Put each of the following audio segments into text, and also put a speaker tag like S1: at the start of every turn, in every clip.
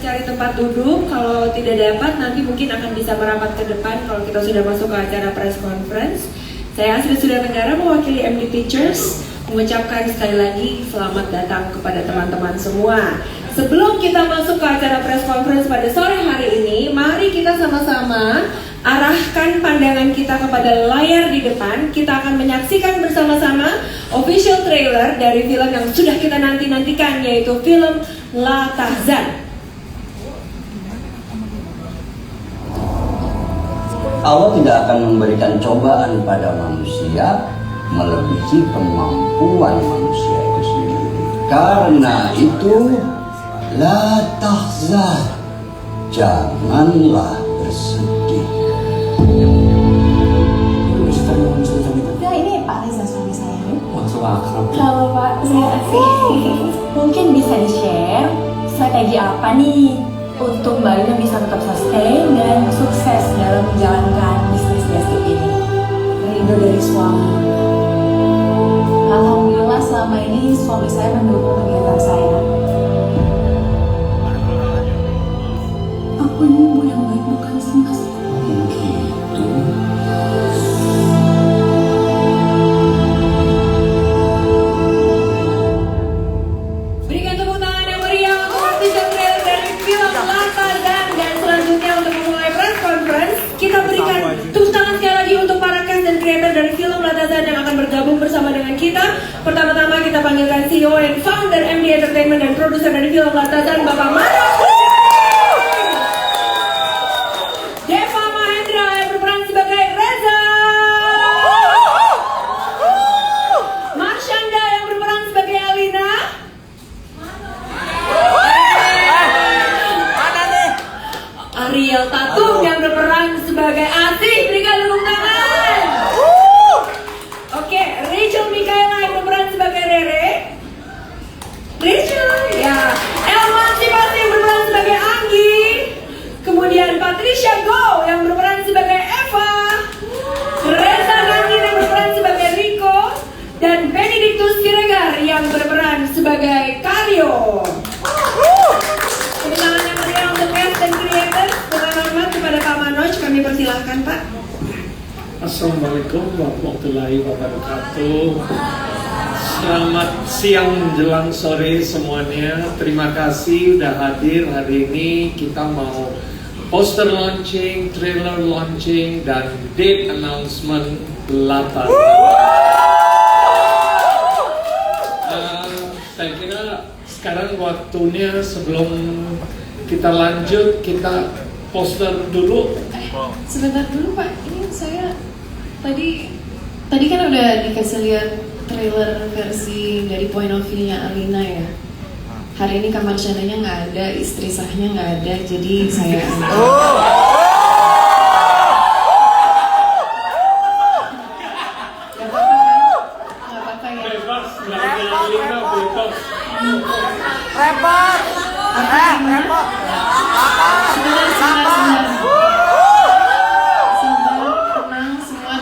S1: mencari tempat duduk. Kalau tidak dapat, nanti mungkin akan bisa merapat ke depan kalau kita sudah masuk ke acara press conference. Saya Asri Sudarnegara mewakili MD Pictures mengucapkan sekali lagi selamat datang kepada teman-teman semua. Sebelum kita masuk ke acara press conference pada sore hari ini, mari kita sama-sama arahkan pandangan kita kepada layar di depan. Kita akan menyaksikan bersama-sama official trailer dari film yang sudah kita nanti-nantikan, yaitu film La Tahzan.
S2: Allah tidak akan memberikan cobaan pada manusia melebihi kemampuan manusia itu sendiri. Karena itu, la tahzan, janganlah bersedih.
S3: Ya, ini Pak Reza suami saya.
S2: Waalaikumsalam.
S3: Halo Pak, saya Asih. Mungkin bisa di-share strategi apa nih untuk Mbak Lina bisa tetap sustain dan sukses dalam menjalankan bisnis Just Tip ini? Rindu dari suami. Alhamdulillah selama ini suami saya mendukung kegiatan saya. Aku ini ibu yang baik bukan sih Mas?
S2: Begitu.
S1: Berikan tepuk tangan yang meriah untuk official trailer dari film La Tahzan. Dan selanjutnya untuk memulai press conference, kita berikan tepuk tangan sekali lagi untuk para cast dan creator dari film La Tahzan yang akan bergabung bersama dengan kita. Pertama-tama kita panggilkan CEO and founder MD Entertainment dan produser dari film La Tahzan, Bapak Maros. Deva Mahendra yang berperan sebagai Reza. Marshanda yang berperan sebagai Alina. Ariel Tatum yang berperan sebagai Asih. Berikan tepuk tangan. Oke, Rachel Mikaela yang berperan sebagai Rere. Rachel, ya. Emansipasi yang berperan sebagai Anggi. Kemudian Patricia Go yang berperan sebagai Eva. Reza Nandin yang berperan sebagai Rico. Dan Benedictus Siregar yang berperan sebagai Karyo. Tepuk tangan yang meriah untuk cast dan creator. Dengan hormat kepada Pak Manoj, kami persilahkan Pak.
S4: Assalamualaikum warahmatullahi wabarakatuh. Selamat siang menjelang sore semuanya. Terima kasih udah hadir hari ini. Kita mau poster launching, trailer launching, dan date announcement La Tahzan. Saya kira sekarang waktunya sebelum kita lanjut, kita poster dulu.
S5: Sebentar dulu Pak, ini saya tadi kan udah dikasih lihat trailer versi dari point of view-nya Alina ya. Hari ini kamar shananya nggak ada, istri sahnya nggak ada, jadi saya Nggak apa-apa ya.
S4: Bebas, nggak ada Alina, bebas.
S5: Sebentar.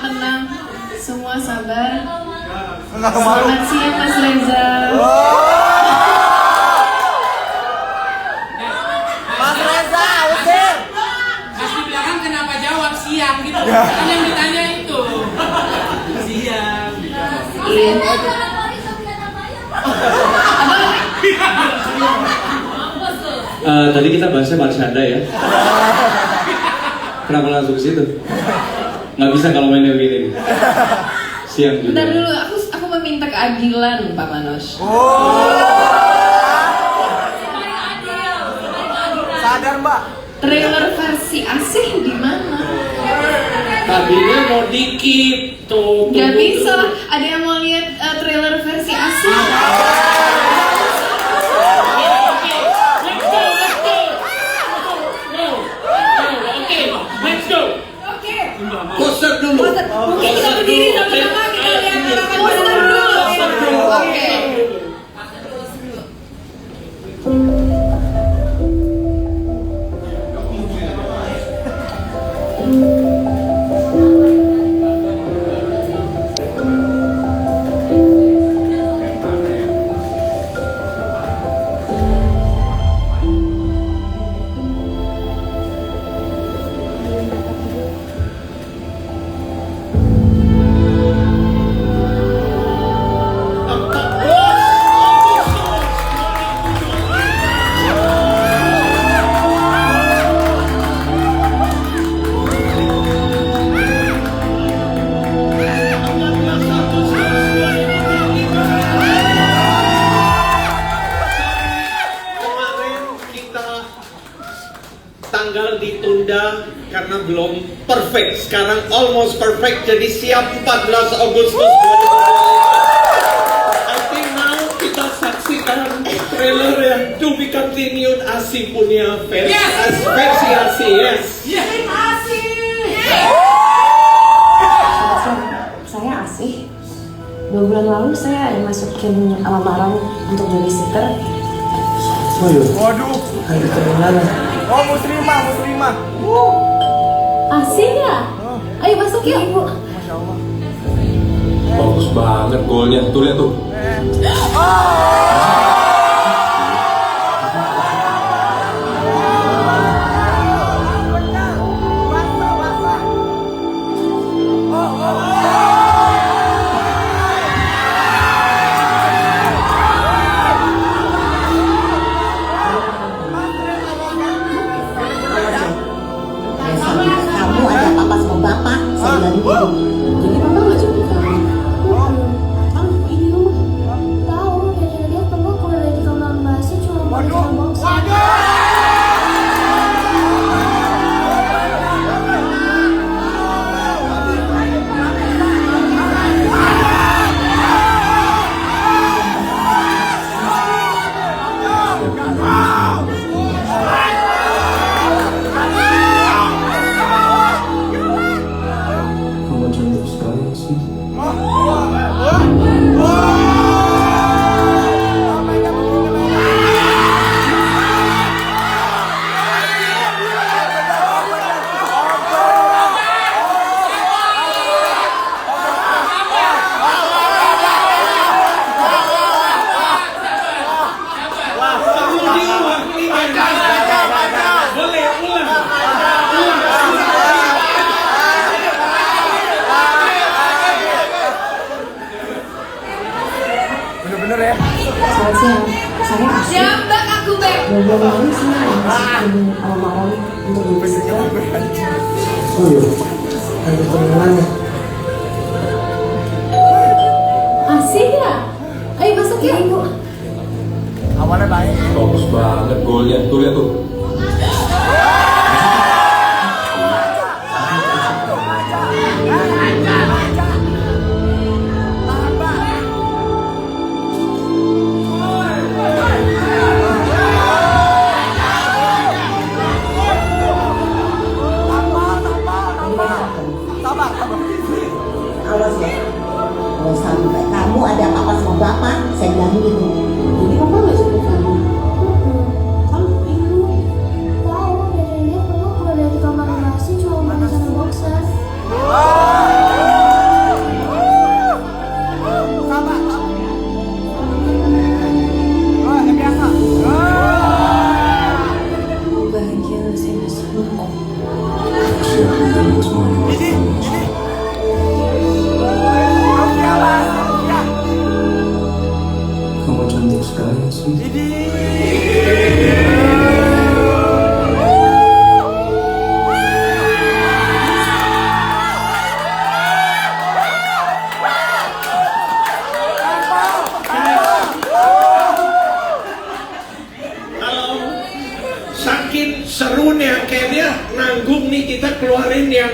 S5: Tenang, semua sabar. Selamat siang Mas Reza.
S6: Mas Reza, usir.
S7: Mas di belakang kenapa jawab siang gitu? Kan yang ditanya itu. Siang.
S5: Iya.
S8: Tadi kita bahasnya Marshanda ya. Kenapa langsung ke situ? Nggak bisa kalau mainnya begini. Siang juga.
S5: Bentar dulu, aku meminta keadilan Pak Manoj.
S6: Sadar Mbak.
S5: Trailer versi Asih di mana?
S4: Tadinya mau dikit tuh.
S5: Gak bisa, ada yang mau lihat trailer versi Asih?
S4: Let's go.
S1: Oke.
S2: Poster dulu.
S1: Mungkin kita berdiri sama-sama, kita lihat poster dulu. Oke.
S9: tanggal ditunda karena belum perfect. Sekarang almost perfect, jadi siap 14 Agustus 2020. I think now kita saksikan trailer yang to be continued ASI punya versi, versi ASI, yes.
S3: Saya Asih. 2 bulan lalu saya dimasukin lamaran untuk babysitter.
S6: Waduh. Oh, muslimah.
S3: Asih ya? Ayo masuk yuk, Ibu.
S6: Masya Allah.
S8: Bagus banget golnya. Tuh lihat tuh.
S3: Kamu ada apa-apa sama bapak? Saya bilang gitu. Jadi papa nggak jemput kamu? Kamu ini rumah. Tahu, dari dia kamu kalau dari kamar bahasa cuma mau boxer.
S2: Kamu cantik sekali sih.
S9: Boleh ulang.
S6: Bener-bener ya.
S3: Selamat siang, saya Asih.
S1: Jambak aku, Beb.
S3: 2 bulan lalu saya dimasukin lamaran untuk babysitter. Asih ya? Ayo masuk yuk, Ibu.
S6: Awalnya baik.
S8: Bagus banget golnya. Tuh lihat tuh.
S3: Awas ya, kalau sampai kamu ada apa-apa sama bapak, saya bilang gitu. Jadi papa nggak jemput kamu? Kamu ini rumah. Tahu, dari dia kamu kalau dari kamar bahasa cuma mau sama boxer.
S6: Biasa.
S3: Bahagia saya bersama Om.
S2: Siap dengan semuanya. Kamu cantik sekali sih.
S9: Kalau saking serunya kayaknya nanggung nih kita keluarin yang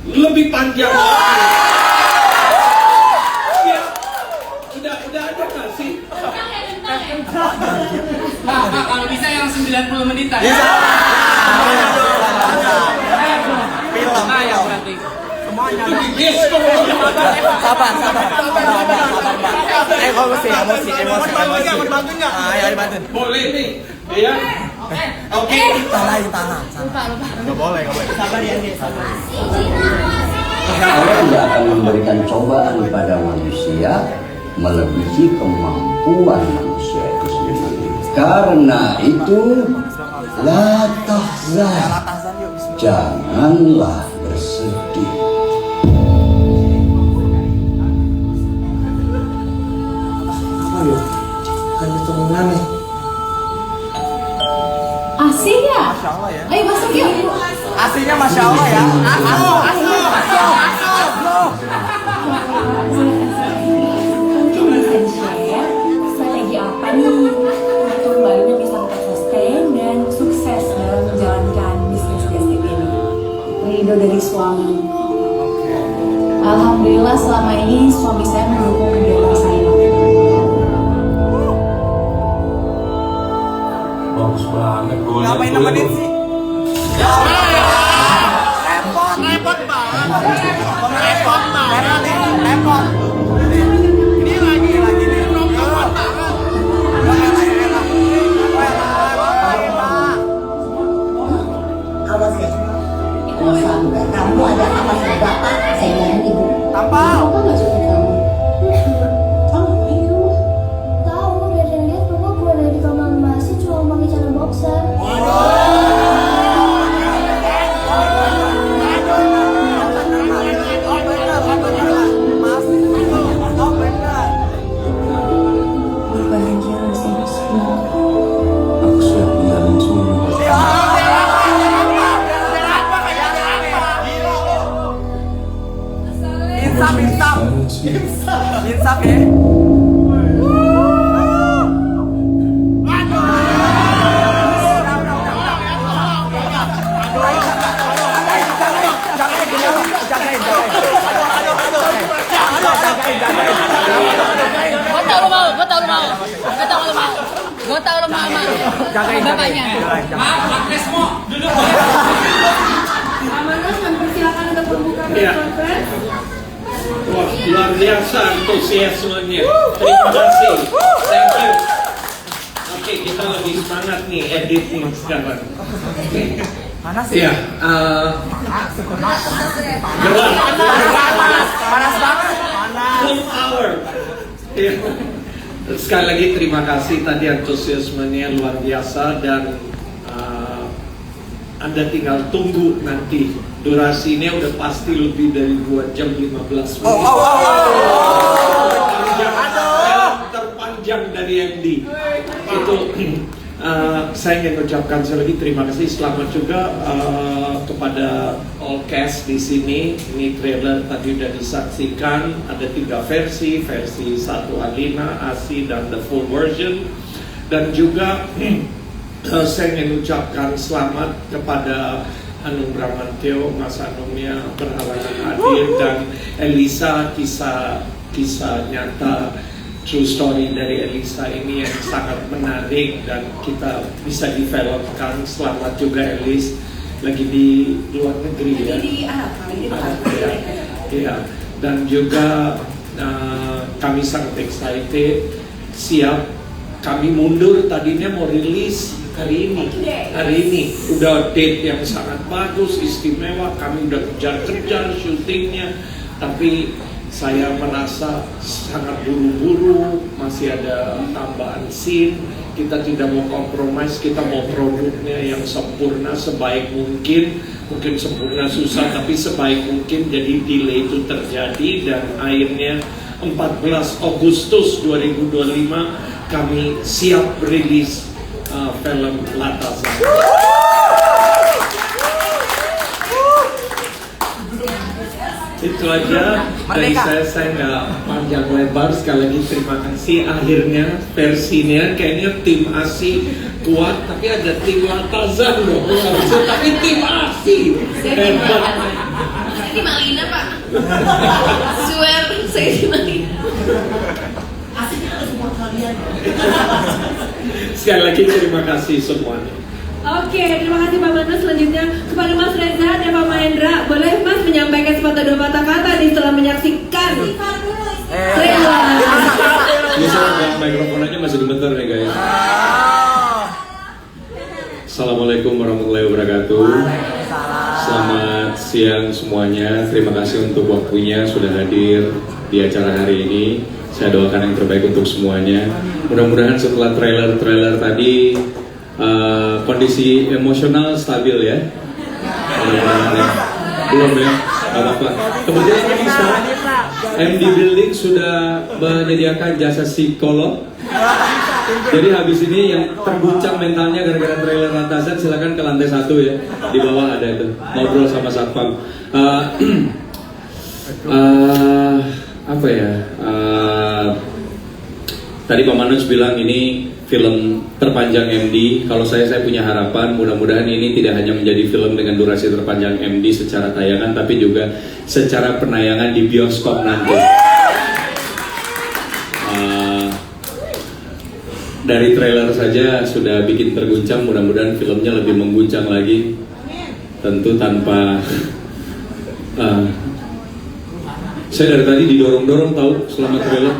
S9: lebih panjang lagi. Ya, udah ada nggak sih?
S7: Pak, kalau bisa yang 90 menit aja.
S6: Bisa.
S7: Film. Nah, ya berarti.
S6: Semuanya.
S9: Gesto.
S6: Sabar. Emosi. Ayo dibantuin.
S9: Boleh nih, ya. Oke.
S6: Tahan. Nggak boleh. Sabar ya, sabar.
S2: Allah tidak akan memberikan cobaan pada manusia melebihi kemampuan manusia itu sendiri. Karena itu, la tahzan, janganlah bersedih. Ayo, kan ditemukan nih.
S3: Asih ya?
S6: Masya Allah ya.
S3: Ayo masuk yuk, Ibu.
S6: Aslinya Masya Allah ya.
S3: Mungkin bisa di-share strategi apa nih untuk Mbak Lina bisa tetap sustain dan sukses dalam menjalankan bisnis ridho dari suami. Alhamdulillah selama ini suami saya mendukung kegiatan saya.
S8: Bagus banget gue.
S6: Ngapain nemenin sih? Repot banget. Repot. Ini lagi nih rombongan banget.
S10: Awas ya, kalau sampai kamu ada apa sama bapak, saya bilang ibu.
S6: Tampal.
S10: Bapak nggak suka kamu. Tahu dari lihat bapak keluar dari kamar masih cuma pakai celana boxer.
S3: Berbahagia bersama-sama.
S2: Aku siap menjalin semua.
S6: Insaf ya.
S7: Gue tau lo mau bapaknya.
S4: Maaf, Pak Resmo, duduk.
S1: Amanas, kami persilakan untuk membuka press conference.
S4: Wah, luar biasa antusiasmenya. Terima kasih. Thank you. Oke, kita lebih semangat nih editing sekarang.
S6: Mana sih?
S4: Iya,
S6: Panas banget.
S4: full hour. Iya. Sekali lagi terima kasih, tadi antusiasmenya luar biasa dan Anda tinggal tunggu nanti. Durasinya udah pasti lebih dari 2 jam 15 menit. Terpanjang dari MD. Itu saya ingin mengucapkan sekali lagi terima kasih. Selamat juga kepada all cast di sini. Ini trailer tadi udah disaksikan. Ada 3 versi 1 Alina, Asi, dan the full version. Dan juga saya ingin ucapkan selamat kepada Hanung Bramantyo, Mas Hanung yang berhalangan hadir, dan Elisa, kisah nyata true story dari Elisa ini yang sangat menarik dan kita bisa developkan. Selamat juga Elis, lagi di luar negeri ya.
S1: Di Arab kali ini.
S4: Ya. Dan juga kami sangat excited, siap. Kami mundur, tadinya mau rilis hari ini udah date yang sangat bagus, istimewa. Kami udah kejar-kejar syutingnya, tapi saya merasa sangat buru-buru, masih ada tambahan scene. Kita tidak mau kompromis, kita mau produknya yang sempurna sebaik mungkin. Mungkin sempurna susah, tapi sebaik mungkin. Jadi delay itu terjadi dan akhirnya 14 Agustus 2025 kami siap rilis film Latasan. Itu aja dari saya nggak panjang lebar. Sekali lagi terima kasih. Akhirnya versinya kayaknya tim ASI kuat, tapi ada tim Latasan loh. Tapi tim ASI hebat.
S5: Saya tim Alina Pak. Swear saya tim Alina.
S4: Sekali lagi terima kasih semuanya.
S1: Oke, terima kasih Pak Manu. Selanjutnya kepada Mas Reza dan Pak Mahendra, boleh Mas menyampaikan sepatah dua patah kata nih setelah menyaksikan trailer.
S8: Bisa pegang mikrofon aja, masih gemeter nih guys. Assalamualaikum warahmatullahi wabarakatuh. Selamat siang semuanya. Terima kasih untuk waktunya sudah hadir di acara hari ini. Saya doakan yang terbaik untuk semuanya. Mudah-mudahan setelah trailer tadi kondisi emosional stabil ya. Belum ya, nggak apa-apa. Kemudian bisa MD Building sudah menyediakan jasa psikolog. Jadi habis ini yang terguncang mentalnya gara-gara trailer Latasan, silakan ke lantai 1 ya. Di bawah ada itu, ngobrol sama satpam. Apa ya? Tadi Pak Manoj bilang ini film terpanjang MD. Kalau saya punya harapan mudah-mudahan ini tidak hanya menjadi film dengan durasi terpanjang MD secara tayangan, tapi juga secara penayangan di bioskop nanti. Dari trailer saja sudah bikin terguncang, mudah-mudahan filmnya lebih mengguncang lagi. Tentu tanpa saya dari tadi didorong-dorong tahu selama trailer.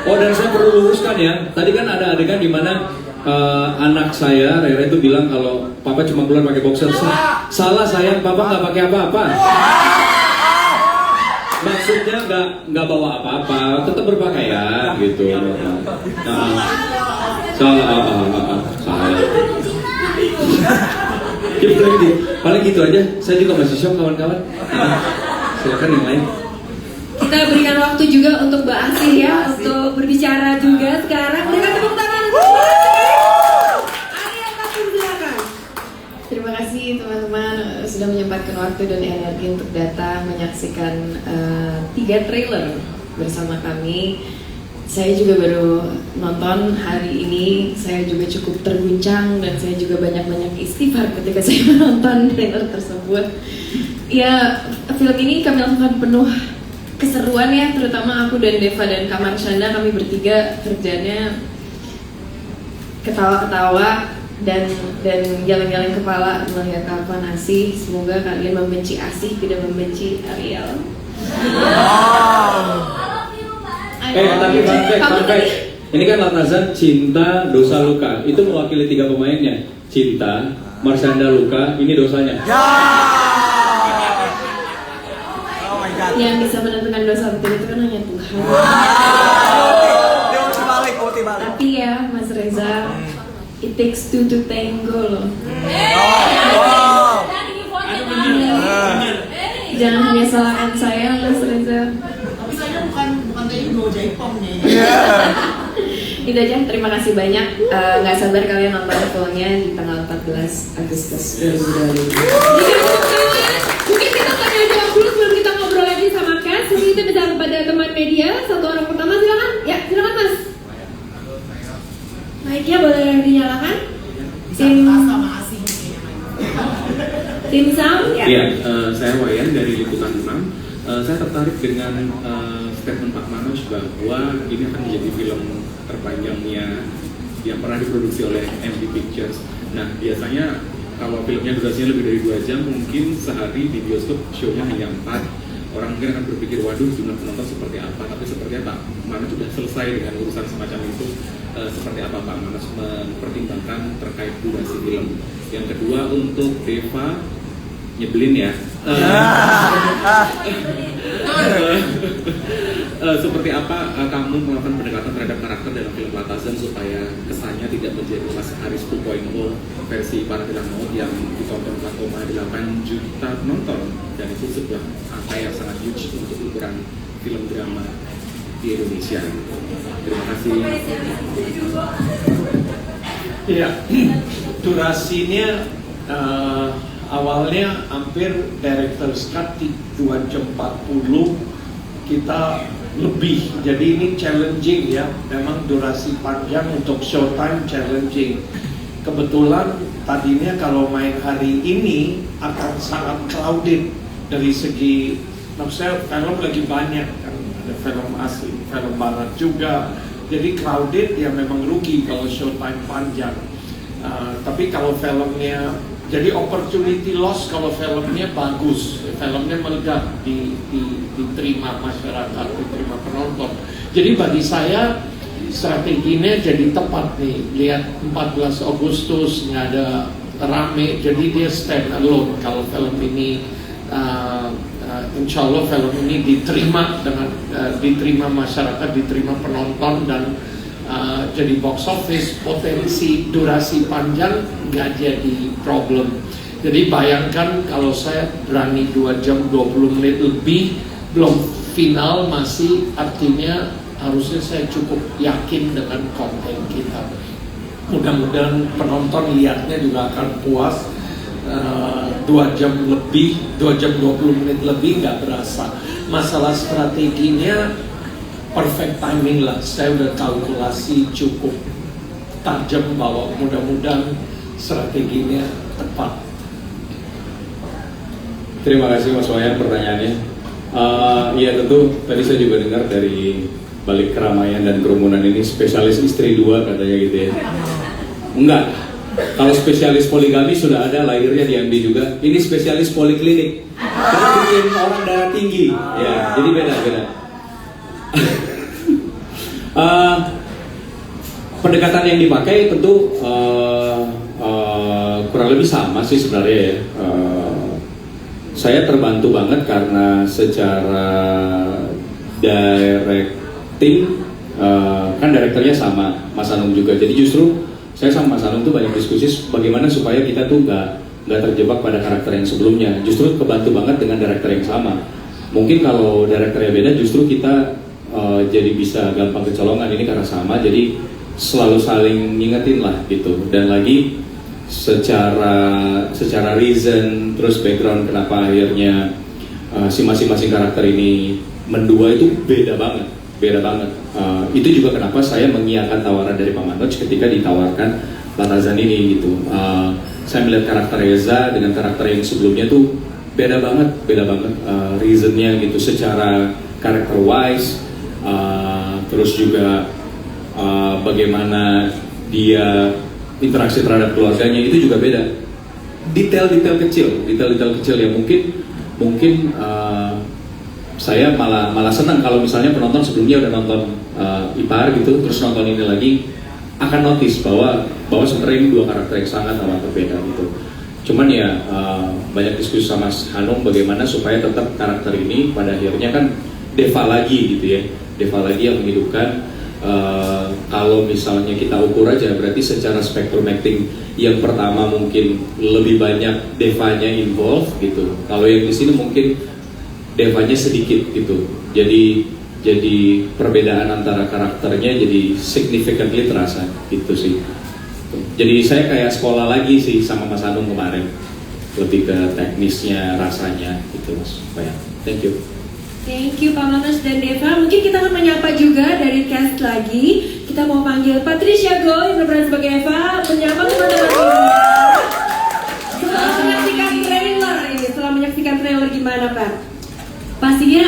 S8: Oh, dan saya perlu luruskan ya. Tadi kan ada adegan di mana anak saya Rere itu bilang kalau papa cuma keluar pakai boxer. Salah sayang, papa nggak pakai apa-apa. Maksudnya nggak bawa apa-apa, tetap berpakaian gitu. Salah. Paling gitu aja. Saya juga masih shock kawan-kawan. Silakan yang lain.
S1: Kita berikan waktu juga untuk Mbak Asih ya, untuk berbicara juga sekarang. Berikan tepuk tangan. Ariel Tatum, silakan.
S5: Terima kasih teman-teman sudah menyempatkan waktu dan energi untuk datang menyaksikan 3 trailer bersama kami. Saya juga baru nonton hari ini, saya juga cukup terguncang dan saya juga banyak-banyak istighfar ketika saya menonton trailer tersebut. Ya, film ini kami lakukan penuh keseruan ya, terutama aku dan Deva dan Kak Marshanda, kami bertiga kerjanya ketawa-ketawa dan jalan-jalan kepala melihat apa Asih. Semoga kalian membenci Asih, tidak membenci Ariel.
S8: Tapi fun fact. Ini kan Latazan Cinta, Dosa, Luka. Itu mewakili 3 pemainnya. Cinta, Marshanda, Luka. Ini dosanya.
S5: Yang bisa menentukan dosa betul itu kan hanya Tuhan. Tapi ya Mas Reza, it takes 2 to tango loh. Jangan hanya salahkan saya Mas Reza.
S7: Tapi saya bukan kayak Indo Jaipong nih.
S5: Itu aja, terima kasih banyak. Nggak sabar kalian nonton filmnya di tanggal 14 Agustus 2020.
S1: Mungkin kita tanya jawab dulu sebelum kita ngobrol lagi sama Cass. Mungkin kita bisa kepada teman media. Satu orang pertama silakan. Ya, silakan Mas. Mic-nya boleh dinyalakan. Tim Sam.
S8: Iya, saya Wayan dari Liputan 6. Saya tertarik dengan statement Pak Manoj bahwa ini akan menjadi film terpanjangnya yang pernah diproduksi oleh MD Pictures. Nah, biasanya kalau filmnya durasinya lebih dari 2 jam, mungkin sehari di bioskop show-nya hanya 4. Orang mungkin akan berpikir, waduh jumlah penonton seperti apa. Tapi sepertinya Pak Manoj sudah selesai dengan urusan semacam itu. Seperti apa Pak Manoj mempertimbangkan terkait durasi film. Yang kedua, untuk Deva, nyebelin ya. Seperti apa kamu melakukan pendekatan terhadap karakter dalam film Latazan supaya kesannya tidak menjadi Mas Aris 2.0 versi Para Tilang Maut yang ditonton 4,8 juta penonton, dan itu sebuah angka yang sangat huge untuk ukuran film drama di Indonesia. Terima kasih.
S4: Ya, durasinya awalnya hampir director's cut 2 jam 40, kita lebih, jadi ini challenging ya, memang durasi panjang untuk showtime challenging. Kebetulan tadinya kalau main hari ini akan sangat crowded dari segi, maksudnya film lagi banyak kan, ada film asli, film barat juga, jadi crowded ya memang rugi kalau showtime panjang. Tapi kalau filmnya, jadi opportunity loss kalau filmnya bagus, filmnya meledak, diterima masyarakat, diterima penonton. Jadi bagi saya strateginya jadi tepat nih. Lihat 14 Agustus nggak ada rame, jadi dia stand alone. Kalau film ini, insya Allah film ini diterima dengan diterima masyarakat, diterima penonton, dan jadi box office, potensi durasi panjang nggak jadi problem. Jadi bayangkan kalau saya berani 2 jam 20 menit lebih, belum final masih, artinya harusnya saya cukup yakin dengan konten kita. Mudah-mudahan penonton lihatnya juga akan puas. 2 jam lebih, 2 jam 20 menit lebih nggak berasa. Masalah strateginya perfect timing lah. Saya udah kalkulasi cukup tajam bahwa mudah-mudahan strateginya tepat.
S8: Terima kasih Mas Wayan pertanyaannya. Iya tentu tadi saya juga dengar dari balik keramaian dan kerumunan ini spesialis istri 2 katanya gitu ya. Enggak. Kalau spesialis poligami sudah ada, lahirnya di MD juga. Ini spesialis poliklinik. Karena bikin orang darah tinggi. Ya, jadi beda. Pendekatan yang dipakai tentu kurang lebih sama sih sebenarnya ya. Saya terbantu banget karena secara directing kan direkturnya sama Mas Anung juga. Jadi justru saya sama Mas Anung tuh banyak diskusi bagaimana supaya kita tuh nggak terjebak pada karakter yang sebelumnya. Justru kebantu banget dengan direktur yang sama. Mungkin kalau direkturnya beda, justru kita jadi bisa gampang kecolongan. Ini karena sama, jadi selalu saling ngingetin lah gitu. Dan lagi secara reason terus background kenapa akhirnya si masing-masing karakter ini mendua itu beda banget. Itu juga kenapa saya mengiyakan tawaran dari Pak Manoj ketika ditawarkan Latazan ini gitu. Saya melihat karakter Reza dengan karakter yang sebelumnya tuh beda banget reasonnya gitu, secara karakter wise, terus juga bagaimana dia interaksi terhadap keluarganya itu juga beda. Detail-detail kecil yang mungkin saya malah senang kalau misalnya penonton sebelumnya udah nonton Ipar gitu, terus nonton ini lagi akan notice bahwa sebenarnya ini 2 karakter yang sangat amat berbeda gitu. Cuman ya banyak diskusi sama Hanung bagaimana supaya tetap karakter ini pada akhirnya kan Deva lagi gitu ya, Deva lagi yang menghidupkan. Kalau misalnya kita ukur aja berarti secara spektrum acting yang pertama mungkin lebih banyak Devanya involved gitu. Kalau yang di sini mungkin Devanya sedikit gitu. Jadi perbedaan antara karakternya jadi significantly terasa gitu sih. Jadi saya kayak sekolah lagi sih sama Mas Anung kemarin. Lebih ke teknisnya, rasanya gitu Mas. Thank you.
S1: Thank you Pak Manoj dan Deva. Mungkin kita akan menyapa juga dari cast lagi. Kita mau panggil Patricia Go yang berperan sebagai Eva. Menyapa teman-teman setelah menyaksikan trailer gimana Pak?
S11: Pastinya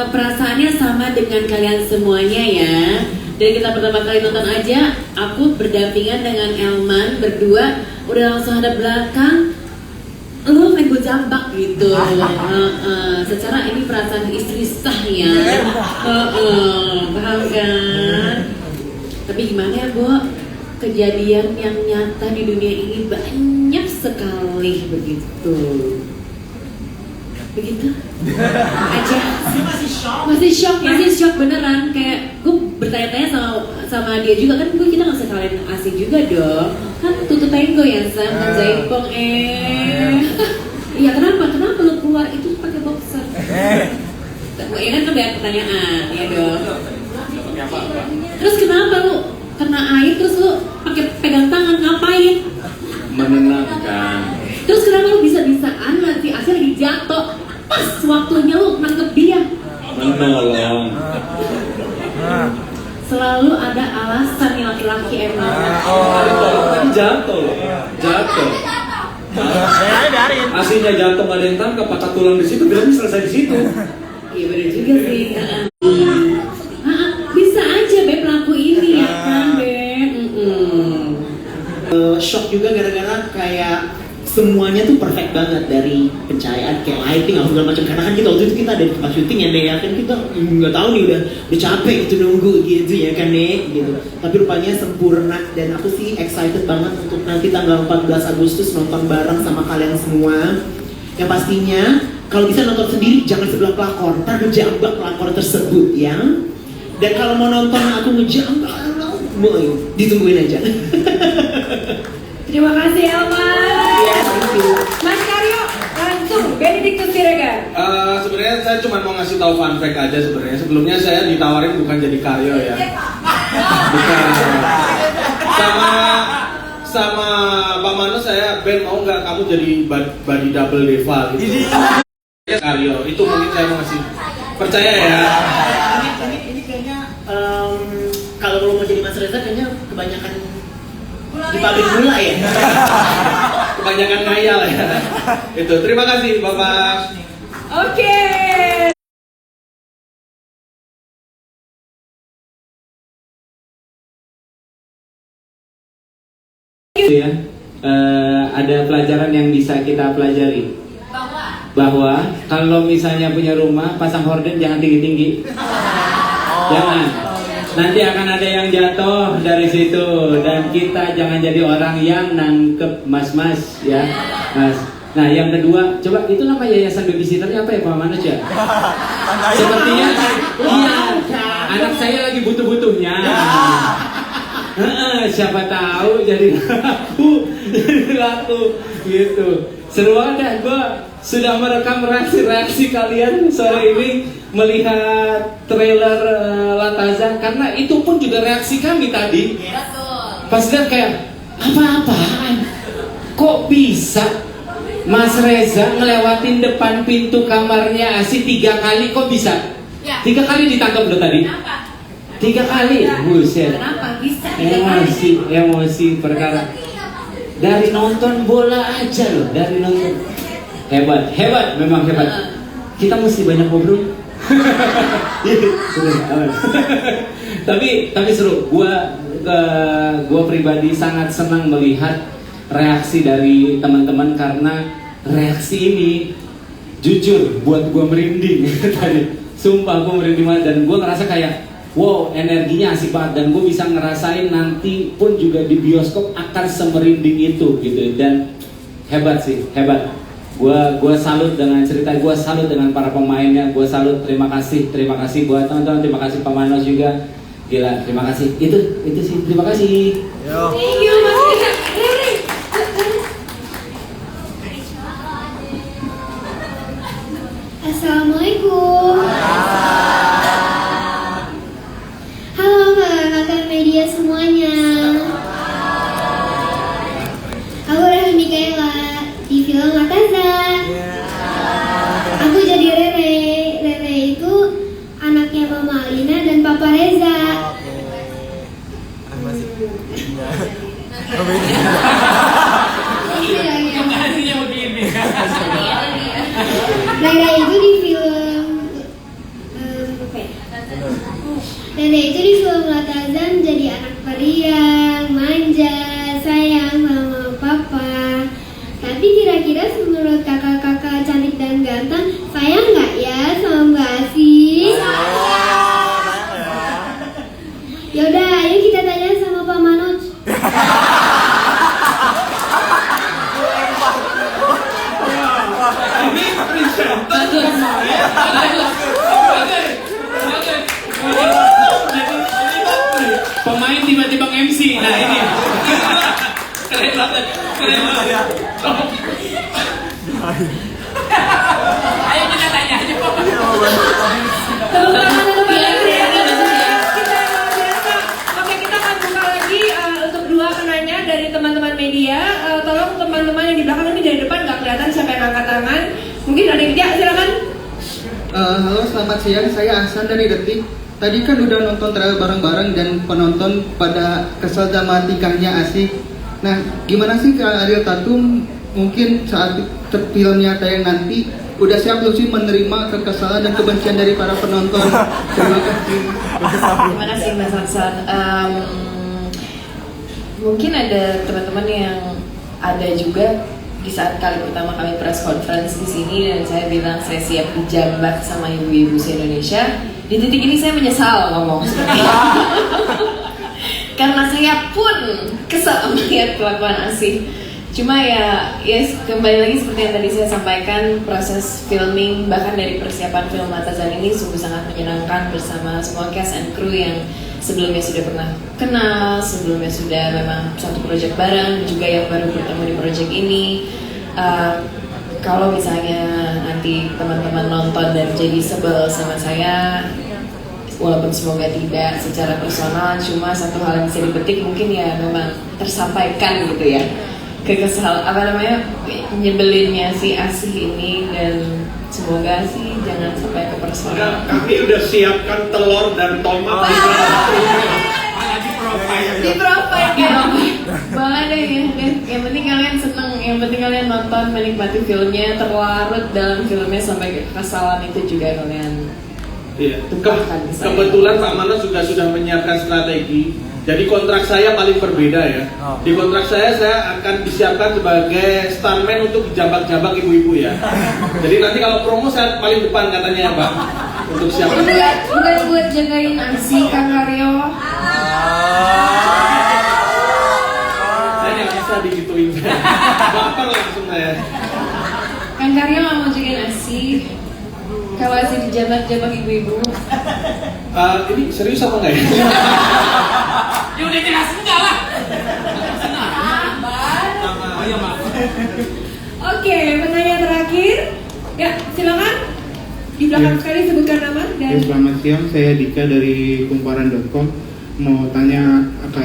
S11: perasaannya sama dengan kalian semuanya ya. Dan kita pertama kali nonton aja, aku berdampingan dengan Elman berdua, udah langsung hadap belakang, lu main gue jambak gitu. Secara ini perasaan istri sah ya. Paham kan? Tapi gimana ya Bu? Kejadian yang nyata di dunia ini banyak sekali begitu. Begitu aja. Masih shock beneran. Kayak gue bertanya-tanya sama dia juga kan, kita nggak usah kalian asing juga dong. Kan tutup tango ya Sam dan Zaipong iya kenapa lu keluar itu pakai boxer? Ya kan banyak pertanyaan ya dong. Terus kenapa lu kena air terus lu pakai pegang tangan ngapain?
S8: Menenangkan.
S11: Terus kenapa lu bisa-bisaan nanti Asia lagi jatuh pas waktunya lu nangkep dia?
S8: Menolong.
S11: Selalu ada alasan nih laki-laki emang.
S8: Tadi jatuh. Aslinya jatuh nggak ada yang tangkap, patah tulang di situ, bilangnya selesai di situ.
S11: Iya benar juga sih. Bisa aja Beb pelaku ini ya kan Beb.
S12: Shock juga gara-gara kayak semuanya tuh perfect banget, dari pencahayaan kayak lighting apa segala macam, karena kan kita waktu itu kita ada di tempat syuting ya Nek, ya kan kita nggak tahu nih udah capek gitu nunggu gitu ya kan Nek gitu, tapi rupanya sempurna dan aku sih excited banget untuk nanti tanggal 14 Agustus nonton bareng sama kalian semua. Yang pastinya kalau bisa nonton sendiri jangan sebelah pelakor, ntar ngejambak pelakor tersebut ya. Dan kalau mau nonton aku ngejambak, ditungguin aja.
S1: Terima kasih Elman.
S12: Iya, thank you.
S1: Mas Karyo, langsung Benedictus Siregar.
S9: Sebenarnya saya cuma mau ngasih tahu fun fact aja sebenarnya. Sebelumnya saya ditawarin bukan jadi Karyo ya. Bukan. Sama Pak Mano saya, Ben mau nggak kamu jadi body double Deva gitu. Karyo itu mungkin saya mau ngasih percaya ya.
S12: Ini kayaknya Kalau lo mau jadi Mas Reza kayaknya kebanyakan di pabrik gula ya.
S9: Kebanyakan ngayal ya. Itu. Terima kasih Bapak.
S1: Oke.
S7: Ya, ada pelajaran yang bisa kita pelajari bahwa kalau misalnya punya rumah pasang horden jangan tinggi-tinggi, jangan, nanti akan ada yang jatuh dari situ dan kita jangan jadi orang yang nangkep mas-mas ya mas. Nah yang kedua, coba itu nama yayasan babysitternya apa ya Pak Manoj ya? Sepertinya iya, anak saya lagi butuh-butuhnya. Siapa tahu jadi laku gitu. Seru banget, gue sudah merekam reaksi kalian sore ini melihat trailer Latazan, karena itu pun juga reaksi kami tadi. Pas lihat kayak apa-apaan, kok bisa Mas Reza ngelewatin depan pintu kamarnya Asi 3 kali, kok bisa? 3 kali ditangkap loh tadi. 3 kali, buset.
S11: Kenapa bisa?
S7: Emosi perkara dari nonton bola aja loh, dari nonton. Hebat, memang hebat. Kita mesti banyak ngobrol. tapi seru. Gua pribadi sangat senang melihat reaksi dari teman-teman, karena reaksi ini jujur buat gua merinding tadi. Sumpah gua merinding banget, dan gua ngerasa kayak wow, energinya asik banget, dan gue bisa ngerasain nanti pun juga di bioskop akan semerinding itu gitu. Dan hebat sih, hebat. Gue salut dengan cerita, gue salut dengan para pemainnya, gue salut. Terima kasih buat teman-teman, terima kasih Pak Manos juga. Gila, terima kasih. Itu sih, terima kasih.
S1: Thank you Mas Reza.
S13: Assalamualaikum. Halo kakak media semuanya. Aku Rahmi Mikaela di film Latazan. Aku jadi Rere. Rere itu anaknya Mama Alina dan Papa Reza. Rere itu di film Nenek itu di film Latazan jadi anak periang, manja, sayang sama papa. Tapi kira-kira menurut kakak-kakak cantik dan ganteng, sayang nggak ya sama Mbak Asi? Yaudah, ayo kita tanya sama Pak Manoj.
S7: Pemain tiba-tiba MC, nah ini keren banget.
S11: Ayo kita tanya aja Pak.
S1: Oke, kita akan buka lagi untuk 2 penanya dari teman-teman media. Tolong teman-teman yang di belakang ini dari depan nggak kelihatan siapa yang angkat tangan. Mungkin ada yang tidak, silakan.
S14: Halo, selamat siang. Saya Ahsan dari Detik. Tadi kan udah nonton trailer bareng-bareng dan penonton pada kesel sama tingkahnya Asih. Nah, gimana sih Kak Ariel Tatum mungkin saat filmnya tayang nanti udah siap belum sih menerima kekesalan dan kebencian dari para penonton? Terima kasih.
S5: Terima kasih Mas Ahsan. Mungkin ada teman-teman yang ada juga di saat kali pertama kami press conference di sini dan saya bilang saya siap dijambak sama ibu-ibu se-Indonesia. Di titik ini saya menyesal ngomong seperti itu. Karena saya pun kesal melihat kelakuan Asih. Cuma ya kembali lagi seperti yang tadi saya sampaikan, proses filming bahkan dari persiapan film Latazan ini sungguh sangat menyenangkan bersama semua cast and crew yang sebelumnya sudah pernah kenal, sebelumnya sudah memang satu proyek bareng, juga yang baru bertemu di proyek ini. Kalau misalnya nanti teman-teman nonton dan jadi sebel sama saya, walaupun semoga tidak secara personal, cuma satu hal yang bisa dipetik mungkin ya memang tersampaikan gitu ya. nyebelinnya si Asih ini, dan semoga sih jangan sampai ke personal.
S4: Kami udah siapkan telur dan tomat
S5: Di profile kayak boleh deh ya. Yang penting kalian seneng, yang penting kalian nonton, menikmati filmnya, terlarut dalam filmnya sampai kekesalan itu juga kalian.
S4: Iya. Kebetulan Pak Manas juga sudah menyiapkan strategi. Jadi kontrak saya paling berbeda ya. Di kontrak saya akan disiapkan sebagai stuntman untuk jambak-jambak ibu-ibu ya. Jadi nanti kalau promo saya paling depan katanya ya Pak. Untuk siapa?
S5: Bukan buat jagain Asi, Kang Karyo.
S4: Saya nggak bisa digituin. Baper langsung saya.
S5: Kang Karyo nggak mau jagain Asi. Kalau Asi dijambak-jambak ibu-ibu.
S4: Ini serius apa enggak ya?
S6: Ya udah jelas enggak lah.
S1: Oke, pertanyaan terakhir. Ya, silakan. Di belakang sekali sebutkan nama dan.
S15: Selamat siang, saya Dika dari kumparan.com. Mau tanya ke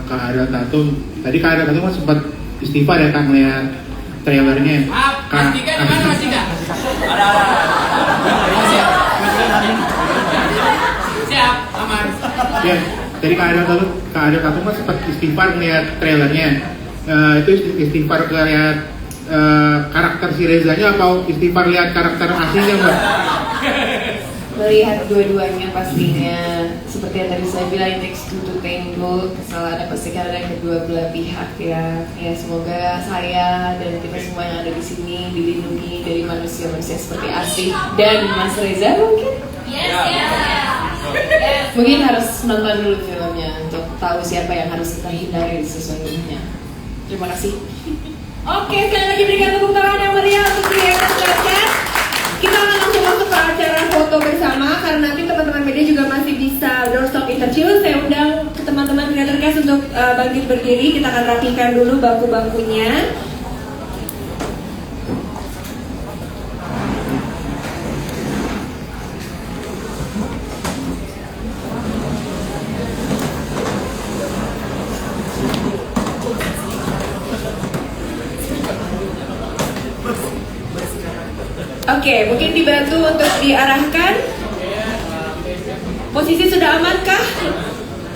S15: Kak Ariel Tatum. Tadi Kak Ariel Tatum kan sempat istighfar ya Kak melihat trailernya.
S6: Mas Dika di mana Mas Dika? Ada. Siap, aman.
S15: Ya, dari Kak Ariel Tatum kan sempat istighfar melihat trailernya. Itu istighfar lihat karakter si Rezanya atau istighfar lihat karakter aslinya Mbak?
S5: Melihat dua-duanya pastinya. Seperti yang tadi saya bilang, it takes two to tango. Kesalahan pasti kan ada kedua belah pihak ya. Ya semoga saya dan kita semua yang ada di sini dilindungi dari manusia-manusia seperti Asih dan Mas Reza mungkin. Mungkin harus nonton dulu filmnya untuk tahu siapa yang harus kita hindari sesungguhnya. Terima kasih.
S1: Oke, sekali lagi berikan tepuk tangan yang meriah untuk Creators Podcast. Kita akan langsung masuk ke acara foto bersama karena nanti teman-teman media juga masih bisa doorstop interview. Saya undang ke teman-teman Creators Podcast untuk bangkit berdiri. Kita akan rapikan dulu bangku-bangkunya. Oke, mungkin dibantu untuk diarahkan. Posisi sudah aman kah?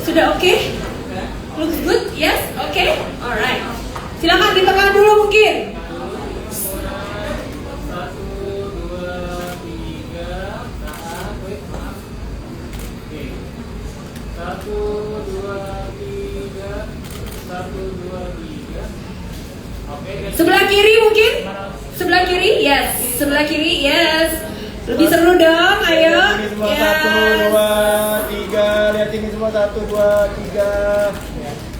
S1: Sudah oke? Looks good? Yes? Oke? Alright. Silakan di tengah dulu mungkin. Sebelah kiri mungkin? Sebelah kiri, yes. Sebelah kiri, yes. Lebih seru dong, ayo.
S6: Semua 1, 2, 3. Lihat ini semua 1, 2, 3.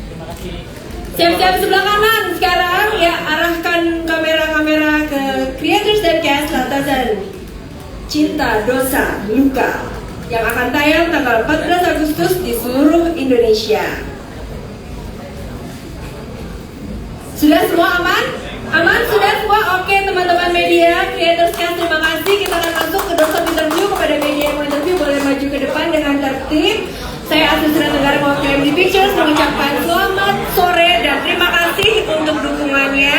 S6: Terima kasih.
S1: Siap-siap sebelah kanan sekarang. Ya, arahkan kamera-kamera ke Creators dan Cast Lantasan Cinta, Dosa, Luka yang akan tayang tanggal 14 Agustus di seluruh Indonesia. Sudah semua aman? Aman? Sudah semua? Oke teman-teman media, Creators Cast, terima kasih. Kita akan masuk ke doorstop interview. Kepada media yang mau interview boleh maju ke depan dengan tertib. Saya Asli Surat Negara mewakili MD Pictures mengucapkan selamat sore dan terima kasih untuk dukungannya.